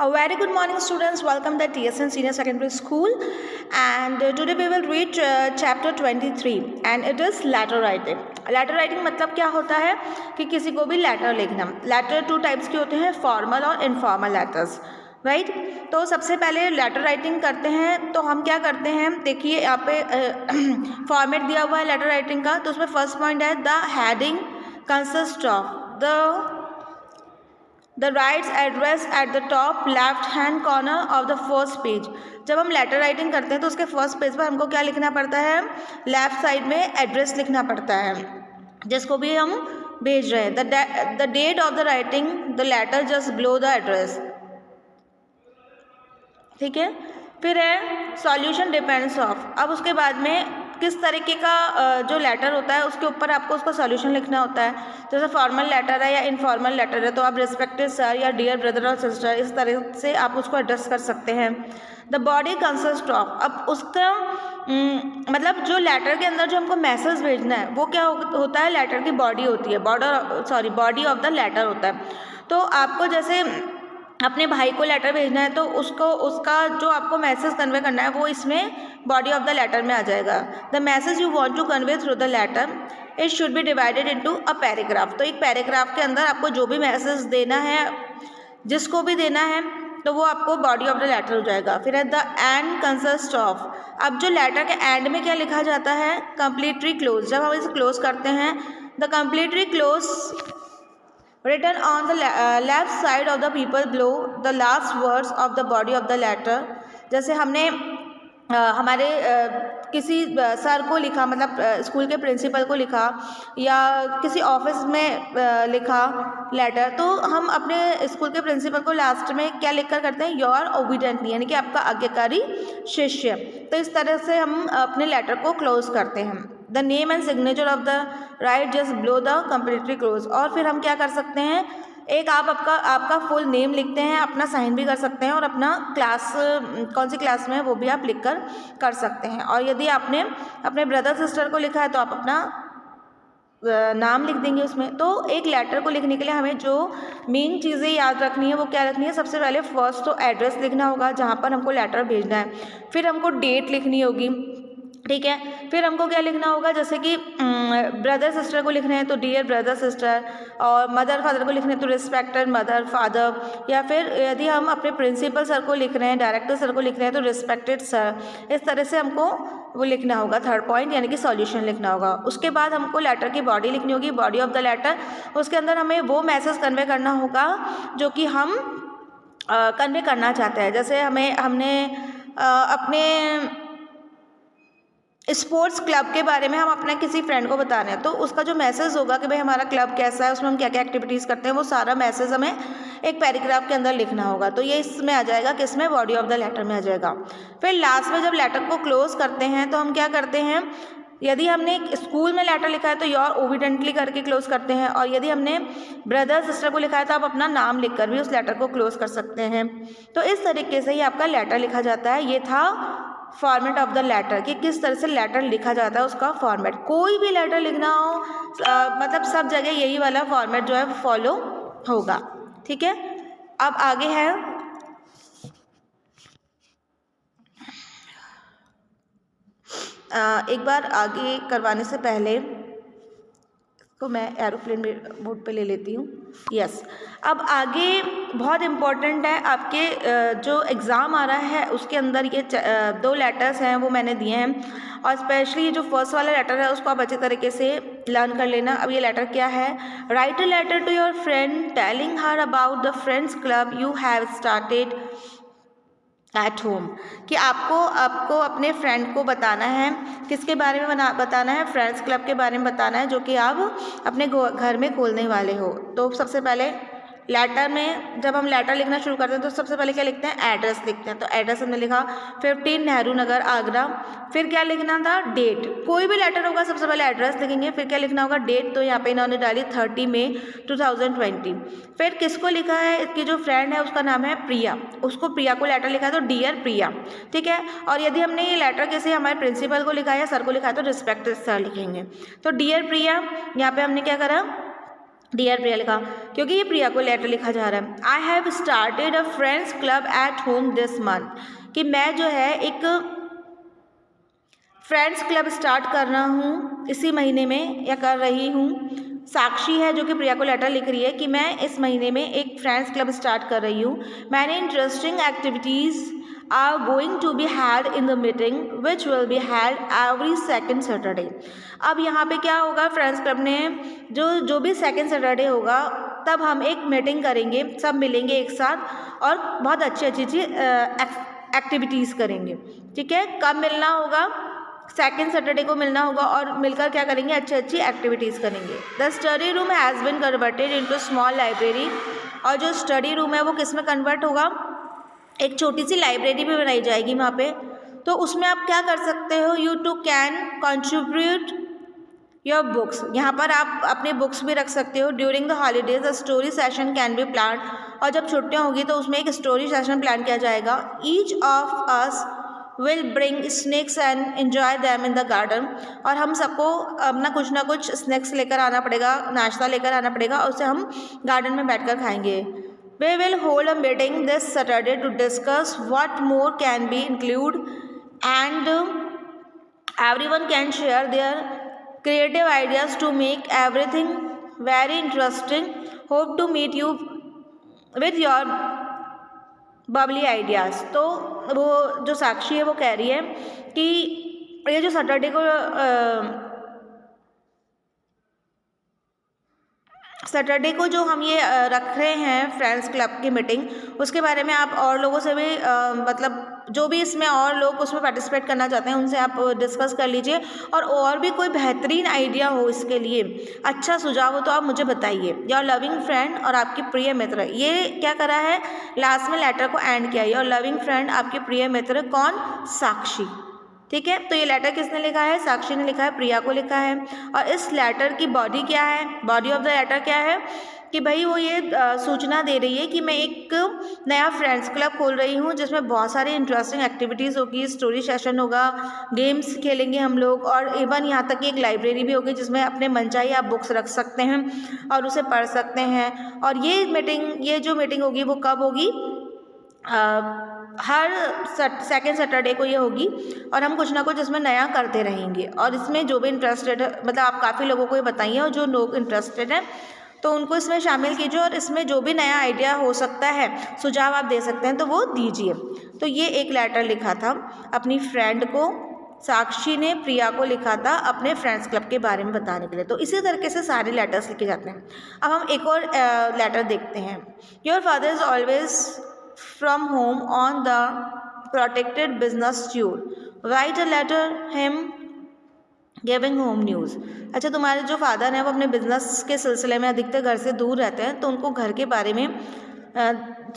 A very good morning, students. Welcome to TSN Senior Secondary School, and today we will read chapter 23, and it is letter writing. Letter writing मतलब क्या होता है कि किसी को भी लेटर लिखना. लेटर टू टाइप्स के होते हैं, फॉर्मल और इनफॉर्मल लेटर्स, राइट. तो सबसे पहले लेटर राइटिंग करते हैं तो हम क्या करते हैं, देखिए यहाँ पे फॉर्मेट दिया हुआ है लेटर राइटिंग का. तो उसमें फर्स्ट पॉइंट है the heading consist of the rights address at the top left hand corner of the first page. जब हम लेटर राइटिंग करते हैं तो उसके फर्स्ट पेज पर हमको क्या लिखना पड़ता है, लेफ्ट साइड में एड्रेस लिखना पड़ता है जिसको भी हम भेज रहे हैं. The date of the writing the letter just below the address. ठीक है. फिर है सॉल्यूशन डिपेंड्स ऑफ. अब उसके बाद में किस तरीके का जो लेटर होता है उसके ऊपर आपको उसका सॉल्यूशन लिखना होता है. जैसे फॉर्मल लेटर है या इनफॉर्मल लेटर है तो आप रिस्पेक्टेड सर या डियर ब्रदर और सिस्टर इस तरह से आप उसको एड्रेस कर सकते हैं. The body consist of. अब उसका मतलब जो लेटर के अंदर जो हमको मैसेज भेजना है वो क्या होता है, लेटर की बॉडी होती है, बॉडी ऑफ द लेटर होता है. तो आपको जैसे अपने भाई को लेटर भेजना है तो उसका जो आपको मैसेज कन्वे करना है वो इसमें बॉडी ऑफ द लेटर में आ जाएगा. The message you want to convey through the letter it should be divided into a paragraph. तो एक पैराग्राफ के अंदर आपको जो भी मैसेज देना है, जिसको भी देना है, तो वो आपको बॉडी ऑफ द लेटर हो जाएगा. फिर है द एंड कंसिस्ट ऑफ. अब जो लेटर के एंड में क्या लिखा जाता है, कंप्लीटली क्लोज. जब हम इसे क्लोज करते हैं, the completely close written on the left side of the people below the last words of the body of the letter. जैसे हमने हमारे किसी सर को लिखा, मतलब स्कूल के प्रिंसिपल को लिखा या किसी ऑफिस में लिखा लेटर, तो हम अपने स्कूल के प्रिंसिपल को लास्ट में क्या लिख कर करते हैं, योर ओबीडेंटली, यानी कि आपका आज्ञाकारी शिष्य. तो इस तरह से हम अपने लेटर को क्लोज करते हैं. The name and signature of the right just below the completely close. और फिर हम क्या कर सकते हैं, एक आप आपका फुल नेम लिखते हैं, अपना साइन भी कर सकते हैं और अपना क्लास कौन सी क्लास में है वो भी आप लिख कर सकते हैं. और यदि आपने अपने ब्रदर सिस्टर को लिखा है तो आप अपना नाम लिख देंगे उसमें. तो एक लेटर को लिखने के लिए हमें जो मेन चीज़ें याद रखनी है वो क्या रखनी है, सबसे पहले फर्स्ट तो एड्रेस लिखना होगा जहाँ पर हमको लेटर भेजना है. फिर हमको डेट लिखनी होगी, ठीक है. फिर हमको क्या लिखना होगा, जैसे कि ब्रदर सिस्टर को लिखना है तो डियर ब्रदर सिस्टर, और मदर फादर को लिखना है तो रिस्पेक्टेड मदर फादर, या फिर यदि हम अपने प्रिंसिपल सर को लिख रहे हैं, डायरेक्टर सर को लिख रहे हैं तो रिस्पेक्टेड सर. इस तरह से हमको वो लिखना होगा. थर्ड पॉइंट यानी कि सॉल्यूशन लिखना होगा. उसके बाद हमको लेटर की बॉडी लिखनी होगी, बॉडी ऑफ द लेटर. उसके अंदर हमें वो मैसेज कन्वे करना होगा जो कि हम कन्वे करना चाहते हैं. जैसे हमने अपने स्पोर्ट्स क्लब के बारे में हम अपने किसी फ्रेंड को बता रहे हैं तो उसका जो मैसेज होगा कि भाई हमारा क्लब कैसा है, उसमें हम क्या क्या एक्टिविटीज़ करते हैं, वो सारा मैसेज हमें एक पैराग्राफ के अंदर लिखना होगा. तो ये इसमें आ जाएगा, किसमें, बॉडी ऑफ द लेटर में आ जाएगा. फिर लास्ट में जब लेटर को क्लोज करते हैं तो हम क्या करते हैं, यदि हमने स्कूल में लेटर लिखा है तो योर ओबीडेंटली करके क्लोज करते हैं, और यदि हमने ब्रदर सिस्टर को लिखा है तो आप अपना नाम लिखकर भी उस लेटर को क्लोज कर सकते हैं. तो इस तरीके से ही आपका लेटर लिखा जाता है. ये था फॉर्मेट ऑफ द लेटर कि किस तरह से लेटर लिखा जाता है, उसका फॉर्मेट. कोई भी लेटर लिखना हो मतलब सब जगह यही वाला फॉर्मेट जो है फॉलो होगा. ठीक है. अब आगे है एक बार आगे करवाने से पहले तो मैं एरोप्लेन मोड पे ले लेती हूँ. यस. अब आगे बहुत इम्पोर्टेंट है, आपके जो एग्ज़ाम आ रहा है उसके अंदर ये 2 लेटर्स हैं वो मैंने दिए हैं, और स्पेशली ये जो फर्स्ट वाला लेटर है उसको आप अच्छे तरीके से लर्न कर लेना. अब ये लेटर क्या है, write a letter to your friend telling her about the friends club you have started at home. कि आपको अपने फ्रेंड को बताना है, किसके बारे में बताना है, फ्रेंड्स क्लब के बारे में बताना है जो कि आप अपने घर में खोलने वाले हो. तो सबसे पहले लेटर में जब हम लेटर लिखना शुरू करते हैं तो सबसे पहले क्या लिखते हैं, एड्रेस लिखते हैं. तो एड्रेस हमने लिखा 15 नेहरू नगर आगरा. फिर क्या लिखना था, डेट. कोई भी लेटर होगा सबसे पहले एड्रेस लिखेंगे, फिर क्या लिखना होगा, डेट. तो यहाँ पे इन्होंने डाली 30 मई 2020. फिर किसको लिखा है, इसकी जो फ्रेंड है उसका नाम है प्रिया, उसको प्रिया को लेटर लिखा है तो डियर प्रिया. ठीक है. और यदि हमने ये लेटर किसी हमारे प्रिंसिपल को लिखा है या सर को लिखा है तो रिस्पेक्टेड सर लिखेंगे. तो डियर प्रिया, यहाँ पे हमने क्या करा, डियर प्रिया लिखा, क्योंकि ये प्रिया को लेटर लिखा जा रहा है। I have started a friends club at home this month, कि मैं जो है एक फ्रेंड्स क्लब स्टार्ट कर रहा हूँ इसी महीने में, या कर रही हूँ। साक्षी है जो कि प्रिया को लेटर लिख रही है कि मैं इस महीने में एक फ्रेंड्स क्लब स्टार्ट कर रही हूँ। Many interesting activities are going to be held in the meeting which will be held every second Saturday। अब यहाँ पे क्या होगा, फ्रेंड्स क्लब ने जो भी सेकंड सैटरडे होगा तब हम एक मीटिंग करेंगे, सब मिलेंगे एक साथ और बहुत अच्छी अच्छी एक्टिविटीज़ करेंगे। ठीक है, कब मिलना होगा, सेकेंड सैटरडे को मिलना होगा और मिलकर क्या करेंगे, अच्छी अच्छी एक्टिविटीज़ करेंगे। The study room has been converted into small library, और जो स्टडी रूम है वो किस में कन्वर्ट होगा, एक छोटी सी लाइब्रेरी भी बनाई जाएगी वहाँ पे। तो उसमें आप क्या कर सकते हो, you too can contribute your books, यहाँ पर आप अपनी बुक्स भी रख सकते हो। During the holidays a story session can be plan, और जब छुट्टियाँ होगी तो उसमें एक स्टोरी सेशन प्लान किया जाएगा। Each of us will bring snacks and enjoy them in the garden, और हम सबको अपना कुछ ना कुछ स्नैक्स लेकर आना पड़ेगा, नाश्ता लेकर आना पड़ेगा, और उसे हम गार्डन में बैठकर खाएंगे। We will hold a meeting this Saturday to discuss what more can be included, and everyone can share their creative ideas to make everything very interesting. Hope to meet you with your bubbly ideas। तो वो जो साक्षी है वो कह रही है कि ये जो सैटरडे को जो हम ये रख रहे हैं फ्रेंड्स क्लब की मीटिंग, उसके बारे में आप और लोगों से भी मतलब जो भी इसमें और लोग उसमें पार्टिसिपेट करना चाहते हैं उनसे आप डिस्कस कर लीजिए, और भी कोई बेहतरीन आइडिया हो इसके लिए, अच्छा सुझाव हो तो आप मुझे बताइए। योर लविंग फ्रेंड, और आपकी प्रिय मित्र, ये क्या करा है, लास्ट में लेटर को एंड किया। योर लविंग फ्रेंड, आपकी प्रिय मित्र कौन, साक्षी। ठीक है, तो ये लेटर किसने लिखा है, साक्षी ने लिखा है, प्रिया को लिखा है। और इस लेटर की बॉडी क्या है, बॉडी ऑफ द लेटर क्या है, कि भाई वो ये सूचना दे रही है कि मैं एक नया फ्रेंड्स क्लब खोल रही हूँ जिसमें बहुत सारी इंटरेस्टिंग एक्टिविटीज़ होगी, स्टोरी सेशन होगा, गेम्स खेलेंगे हम लोग, और इवन यहाँ तक कि एक लाइब्रेरी भी होगी जिसमें अपने मनचाही आप बुक्स रख सकते हैं और उसे पढ़ सकते हैं। और ये जो मीटिंग होगी वो कब होगी, हर सेकेंड सैटरडे को ये होगी, और हम कुछ ना कुछ इसमें नया करते रहेंगे। और इसमें जो भी इंटरेस्टेड है, मतलब आप काफ़ी लोगों को ये बताइए, और जो लोग इंटरेस्टेड हैं तो उनको इसमें शामिल कीजिए, और इसमें जो भी नया आइडिया हो सकता है, सुझाव आप दे सकते हैं तो वो दीजिए। तो ये एक लेटर लिखा था अपनी फ्रेंड को, साक्षी ने प्रिया को लिखा था अपने फ्रेंड्स क्लब के बारे में बताने के लिए। तो इसी तरीके से सारे लेटर्स लिखे जाते हैं। अब हम एक और लेटर देखते हैं। Your father is always from home on the protected business tour. Write a letter him giving home news. अच्छा, तुम्हारे जो फादर हैं वो अपने बिजनेस के सिलसिले में अधिकतर घर से दूर रहते हैं, तो उनको घर के बारे में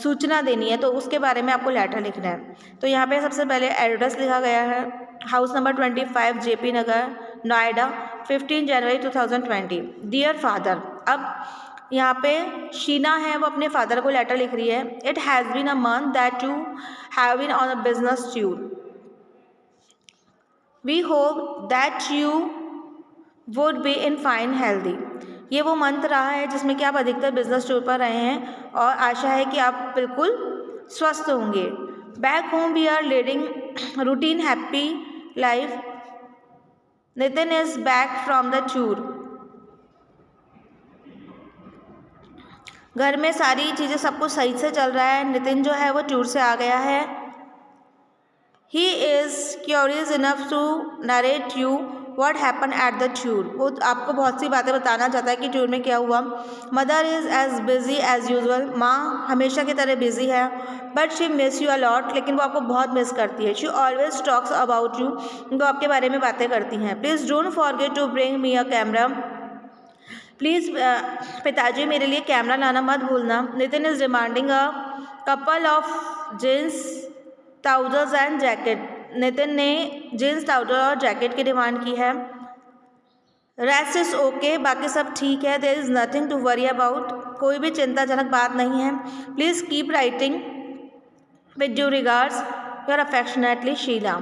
सूचना देनी है, तो उसके बारे में आपको लेटर लिखना है। तो यहाँ पे सबसे पहले एड्रेस लिखा गया है, हाउस नंबर 25 JP नगर, नोएडा, 15 जनवरी 2020। डियर फादर, अब यहाँ पे शीना है वो अपने फादर को लेटर लिख रही है। It has been a month that you have been on a business tour. We hope that you would be in fine healthy. ये वो मंथ रहा है जिसमें कि आप अधिकतर बिजनेस टूर पर रहे हैं, और आशा है कि आप बिल्कुल स्वस्थ होंगे। Back home we are leading routine happy life. Nitin is back from the tour. घर में सारी चीज़ें सब कुछ सही से चल रहा है। नितिन जो है वो टूर से आ गया है। He is curious enough to narrate you what happen at the tour. वो आपको बहुत सी बातें बताना चाहता है कि टूर में क्या हुआ। Mother is as busy as usual. माँ हमेशा की तरह बिज़ी है, but she miss you a lot. लेकिन वो आपको बहुत मिस करती है। She always talks about you. वो आपके बारे में बातें करती हैं। Please don't forget to bring me a camera. Please पिताजी मेरे लिए कैमरा लाना मत भूलना। Nitin is demanding a couple of jeans trousers and jacket. Nitin ने जीन्स ट्राउजर और जैकेट की डिमांड की है। रेस्ट इज़ ओके, बाकी सब ठीक है। There is nothing to worry about. कोई भी चिंताजनक बात नहीं है। Please keep writing with due regards your affectionately Sheela.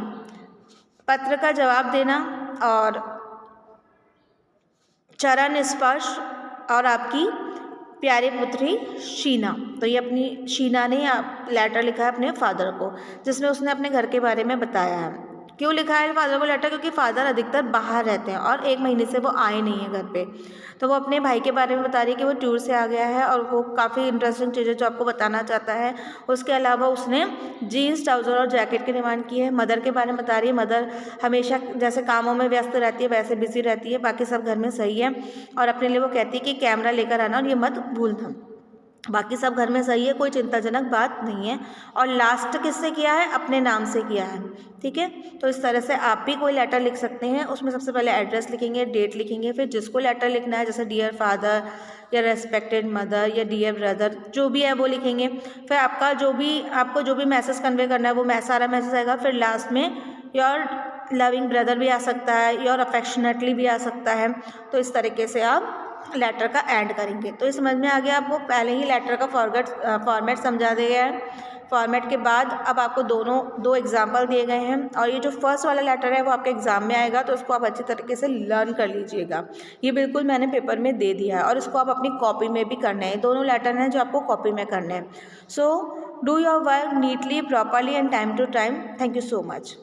पत्र का जवाब देना और चरण स्पर्श और आपकी प्यारी पुत्री शीना। तो ये अपनी शीना ने लेटर लिखा है अपने फादर को, जिसमें उसने अपने घर के बारे में बताया है। क्यों लिखा है फादर को लेटर? क्योंकि फादर अधिकतर बाहर रहते हैं और 1 महीने से वो आए नहीं हैं घर पे। तो वो अपने भाई के बारे में बता रही है कि वो टूर से आ गया है और वो काफ़ी इंटरेस्टिंग चीज़ें जो आपको बताना चाहता है। उसके अलावा उसने जीन्स, ट्राउज़र और जैकेट की डिमांड की है। मदर के बारे में बता रही है, मदर हमेशा जैसे कामों में व्यस्त रहती है वैसे बिजी रहती है, बाकी सब घर में सही है। और अपने लिए वो कहती है कि कैमरा लेकर आना और ये मत भूलना, बाकी सब घर में सही है, कोई चिंताजनक बात नहीं है। और लास्ट किससे किया है? अपने नाम से किया है, ठीक है। तो इस तरह से आप भी कोई लेटर लिख सकते हैं। उसमें सबसे पहले एड्रेस लिखेंगे, डेट लिखेंगे, फिर जिसको लेटर लिखना है जैसे डियर फादर या रेस्पेक्टेड मदर या डियर ब्रदर जो भी है वो लिखेंगे। फिर आपको जो भी मैसेज कन्वे करना है वो सारा मैसेज आएगा। फिर लास्ट में योर लविंग ब्रदर भी आ सकता है, योर अफेक्शनेटली भी आ सकता है। तो इस तरीके से आप लेटर का एंड करेंगे। तो ये समझ में आ गया आपको? पहले ही लेटर का फॉर्मेट समझा दिया गया है। फॉर्मेट के बाद अब आपको दो एग्जाम्पल दिए गए हैं और ये जो फर्स्ट वाला लेटर है वो आपके एग्जाम में आएगा, तो उसको आप अच्छी तरीके से लर्न कर लीजिएगा। ये बिल्कुल मैंने पेपर में दे दिया है और इसको आप अपनी कॉपी में भी करना है। दोनों लेटर हैं जो आपको कॉपी में करने हैं। So do your work neatly, properly and time to time. Thank you so much.